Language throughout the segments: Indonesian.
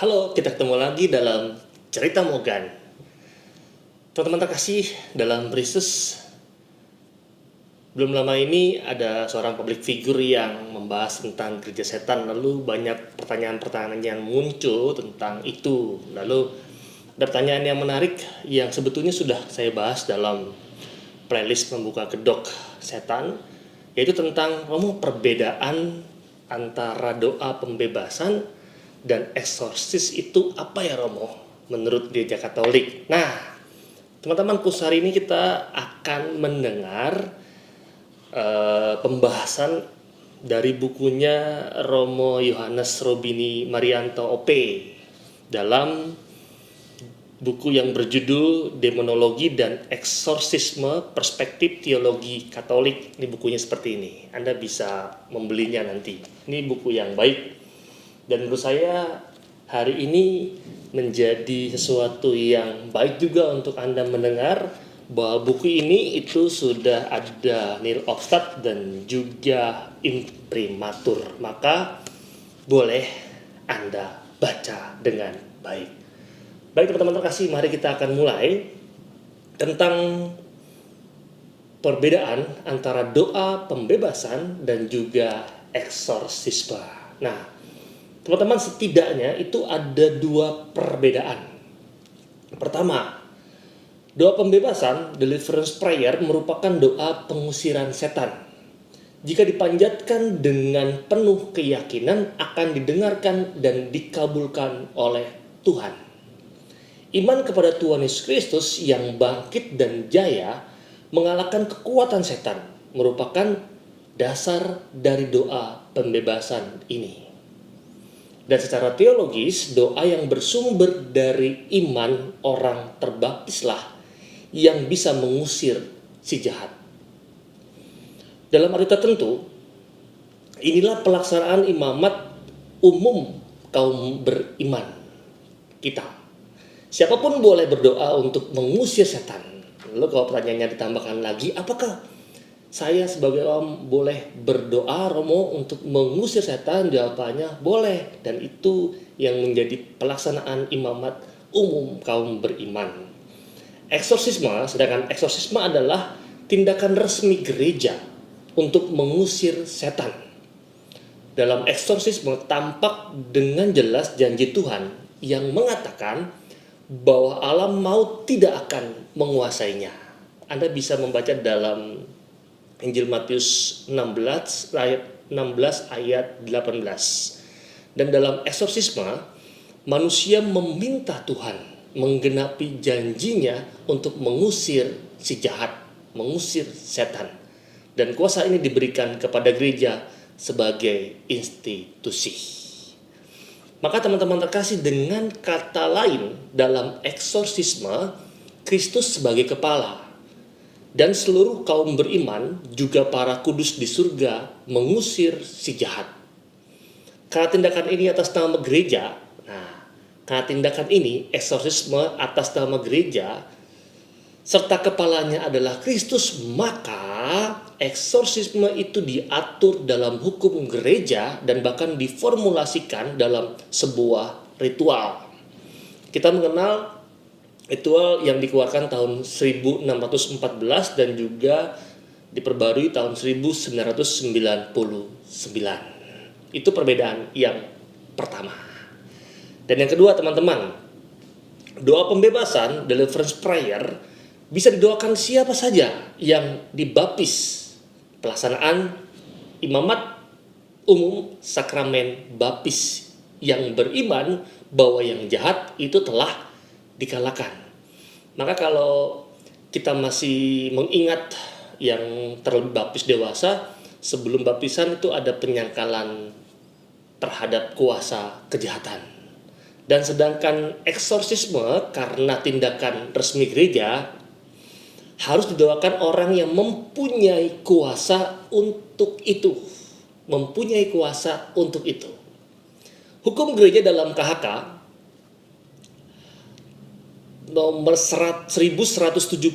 Halo, kita ketemu lagi dalam Cerita Mogan. Teman-teman terkasih, dalam Risus belum lama ini ada seorang public figure yang membahas tentang gereja setan. Lalu banyak pertanyaan-pertanyaan yang muncul tentang itu. Lalu ada pertanyaan yang menarik yang sebetulnya sudah saya bahas dalam playlist Membuka Kedok Setan, yaitu tentang perbedaan antara doa pembebasan dan eksorsis itu apa ya Romo menurut gereja Katolik. Nah, teman-teman, khusus hari ini kita akan mendengar pembahasan dari bukunya Romo Yohanes Robini Marianto OP dalam buku yang berjudul Demonologi dan Eksorsisme Perspektif Teologi Katolik. Ini bukunya seperti ini. Anda bisa membelinya nanti. Ini buku yang baik. Dan menurut saya hari ini menjadi sesuatu yang baik juga untuk Anda mendengar bahwa buku ini itu sudah ada nil obstat dan juga imprimatur. Maka boleh Anda baca dengan baik. Baik teman-teman terkasih, mari kita akan mulai tentang perbedaan antara doa pembebasan dan juga eksorsisme. Nah, teman-teman, setidaknya itu ada dua perbedaan. Pertama, doa pembebasan, deliverance prayer, merupakan doa pengusiran setan. Jika dipanjatkan dengan penuh keyakinan akan didengarkan dan dikabulkan oleh Tuhan. Iman kepada Tuhan Yesus Kristus yang bangkit dan jaya mengalahkan kekuatan setan merupakan dasar dari doa pembebasan ini. Dan secara teologis, doa yang bersumber dari iman orang terbaptislah yang bisa mengusir si jahat. Dalam arti tertentu, inilah pelaksanaan imamat umum kaum beriman kita. Siapapun boleh berdoa untuk mengusir setan. Lalu kalau pertanyaannya ditambahkan lagi, apakah saya sebagai orang boleh berdoa Romo untuk mengusir setan? Jawabannya boleh, dan itu yang menjadi pelaksanaan imamat umum kaum beriman. Eksorsisme, sedangkan eksorsisme adalah tindakan resmi gereja untuk mengusir setan. Dalam eksorsisme tampak dengan jelas janji Tuhan yang mengatakan bahwa alam maut tidak akan menguasainya. Anda bisa membaca dalam Injil Matius 16 ayat 18. Dan dalam eksorsisme, manusia meminta Tuhan menggenapi janjinya untuk mengusir si jahat, mengusir setan. Dan kuasa ini diberikan kepada gereja sebagai institusi. Maka teman-teman terkasih, dengan kata lain, dalam eksorsisme, Kristus sebagai kepala dan seluruh kaum beriman, juga para kudus di surga, mengusir si jahat. Karena tindakan ini atas nama gereja, karena tindakan ini, eksorsisme atas nama gereja, serta kepalanya adalah Kristus, maka eksorsisme itu diatur dalam hukum gereja dan bahkan diformulasikan dalam sebuah ritual. Kita mengenal ritual yang dikeluarkan tahun 1614 dan juga diperbarui tahun 1999. Itu perbedaan yang pertama. Dan yang kedua teman-teman, doa pembebasan, deliverance prayer, bisa didoakan siapa saja yang dibaptis. Pelaksanaan imamat umum sakramen baptis yang beriman bahwa yang jahat itu telah dikalahkan. Maka kalau kita masih mengingat yang terlebih baptis dewasa, sebelum baptisan itu ada penyangkalan terhadap kuasa kejahatan. Dan sedangkan eksorsisme karena tindakan resmi gereja harus didoakan orang yang mempunyai kuasa untuk itu. Mempunyai kuasa untuk itu. Hukum gereja dalam KHK nomor 1172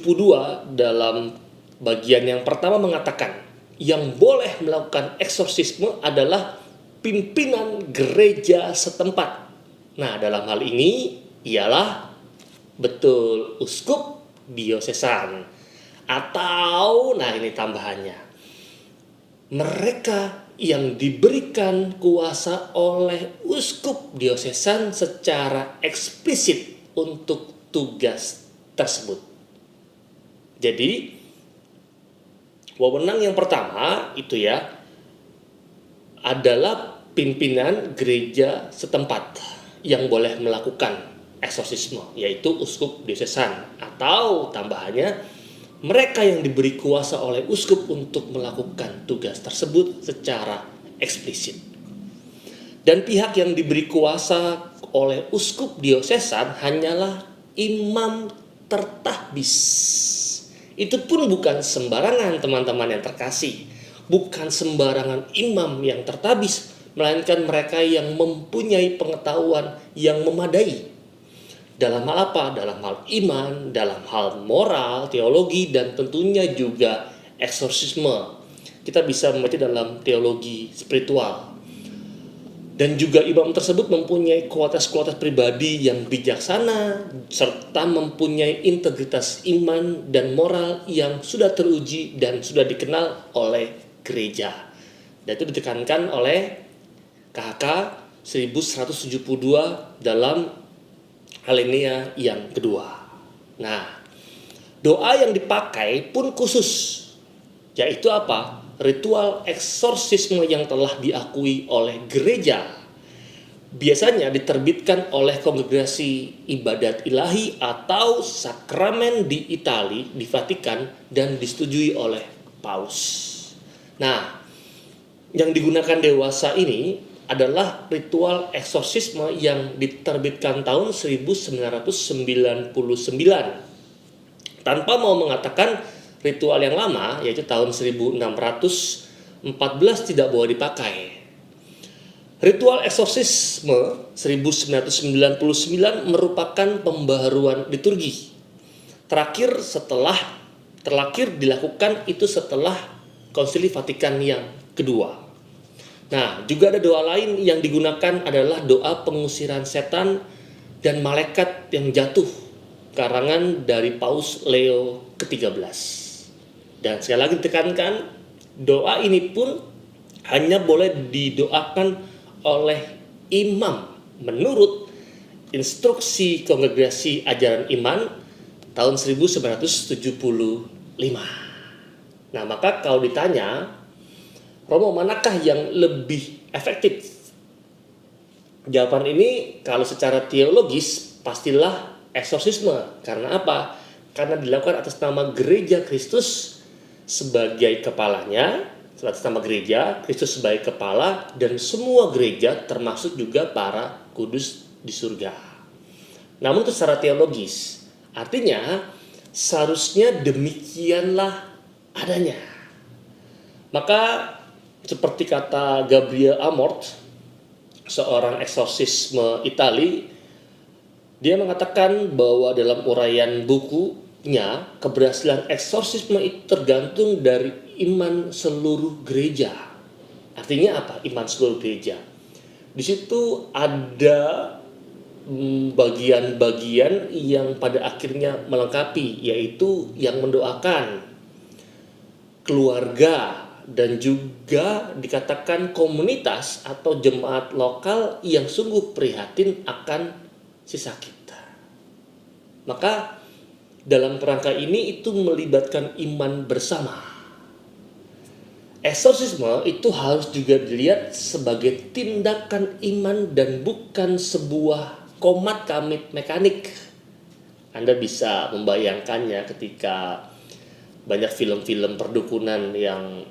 dalam bagian yang pertama mengatakan yang boleh melakukan eksorsisme adalah pimpinan gereja setempat Nah, dalam hal ini ialah betul uskup diosesan. Atau, nah ini tambahannya, mereka yang diberikan kuasa oleh uskup diosesan secara eksplisit untuk tugas tersebut. Jadi, wewenang yang pertama itu ya adalah pimpinan gereja setempat yang boleh melakukan eksorsisme, yaitu uskup diosesan, atau tambahannya mereka yang diberi kuasa oleh uskup untuk melakukan tugas tersebut secara eksplisit. Dan pihak yang diberi kuasa oleh uskup diosesan hanyalah imam tertahbis. Itu pun bukan sembarangan, teman-teman yang terkasih. Bukan sembarangan imam yang tertahbis, melainkan mereka yang mempunyai pengetahuan yang memadai. Dalam hal apa? Dalam hal iman, dalam hal moral, teologi, dan tentunya juga eksorsisme. Kita bisa membaca dalam teologi spiritual. Dan juga imam tersebut mempunyai kualitas-kualitas pribadi yang bijaksana, serta mempunyai integritas iman dan moral yang sudah teruji dan sudah dikenal oleh gereja. Dan itu ditekankan oleh KHK 1172 dalam alinea yang kedua. Nah, doa yang dipakai pun khusus, yaitu apa? Ritual eksorsisme yang telah diakui oleh gereja. Biasanya diterbitkan oleh Kongregasi Ibadat Ilahi atau Sakramen di Italia, di Vatikan, dan disetujui oleh Paus. Nah, yang digunakan dewasa ini adalah ritual eksorsisme yang diterbitkan tahun 1999. Tanpa mau mengatakan ritual yang lama, yaitu tahun 1614 tidak boleh dipakai. Ritual eksorsisme 1999 merupakan pembaharuan liturgi. Terakhir dilakukan itu setelah Konsili Vatikan yang kedua. Nah, juga ada doa lain yang digunakan adalah doa pengusiran setan dan malaikat yang jatuh, karangan dari Paus Leo ke-13. Dan sekali lagi ditekankan, doa ini pun hanya boleh didoakan oleh imam menurut instruksi Kongregasi Ajaran Iman tahun 1975. Nah, maka kalau ditanya, Romo, manakah yang lebih efektif? Jawaban ini kalau secara teologis pastilah eksorsisme. Karena apa? Karena dilakukan atas nama Gereja Kristus sebagai kepalanya, atas nama gereja, Kristus sebagai kepala, dan semua gereja termasuk juga para kudus di surga. Namun itu secara teologis, artinya seharusnya demikianlah adanya. Maka seperti kata Gabriel Amort, seorang eksorsisme Itali, dia mengatakan bahwa dalam uraian bukunya, keberhasilan eksorsisme itu tergantung dari iman seluruh gereja. Artinya apa? Iman seluruh gereja. Di situ ada bagian-bagian yang pada akhirnya melengkapi, yaitu yang mendoakan, keluarga, dan juga dikatakan komunitas atau jemaat lokal yang sungguh prihatin akan si sakit. Maka dalam kerangka ini itu melibatkan iman bersama. Eksorsisme itu harus juga dilihat sebagai tindakan iman dan bukan sebuah komat kamit mekanik. Anda bisa membayangkannya ketika banyak film-film perdukunan yang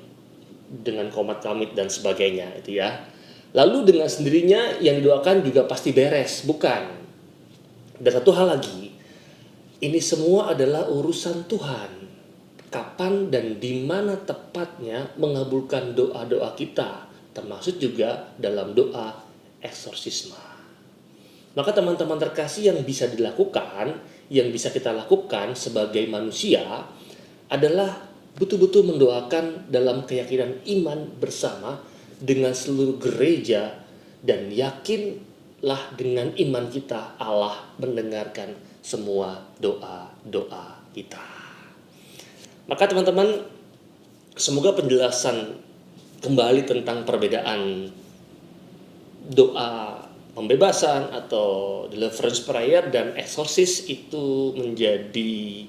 dengan komat kamit dan sebagainya itu ya. Lalu dengan sendirinya yang didoakan juga pasti beres, bukan. Dan satu hal lagi, ini semua adalah urusan Tuhan. Kapan dan di mana tepatnya mengabulkan doa-doa kita, termasuk juga dalam doa eksorsisme. Maka teman-teman terkasih, yang bisa dilakukan, yang bisa kita lakukan sebagai manusia adalah betul-betul mendoakan dalam keyakinan iman bersama dengan seluruh gereja dan yakin Yakinlah dengan iman kita Allah mendengarkan semua doa-doa kita. Maka teman-teman, semoga penjelasan kembali tentang perbedaan doa pembebasan atau deliverance prayer dan eksorsis itu menjadi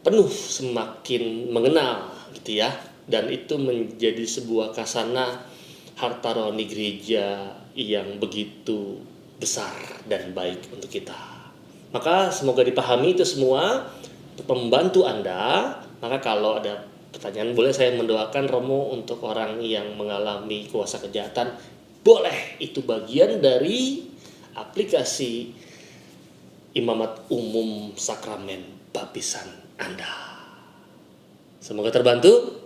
penuh, semakin mengenal gitu ya, dan itu menjadi sebuah kasana harta rohani gereja yang begitu besar dan baik untuk kita. Maka semoga dipahami itu semua untuk membantu Anda. Maka kalau ada pertanyaan, boleh saya mendoakan Romo untuk orang yang mengalami kuasa kejahatan. Boleh, itu bagian dari aplikasi Imamat Umum Sakramen Baptisan Anda. Semoga terbantu.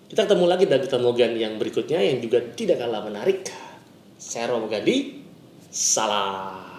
Kita ketemu lagi dalam Ketemu Mogan yang berikutnya yang juga tidak kalah menarik. Saya Romo Gandhi, salam.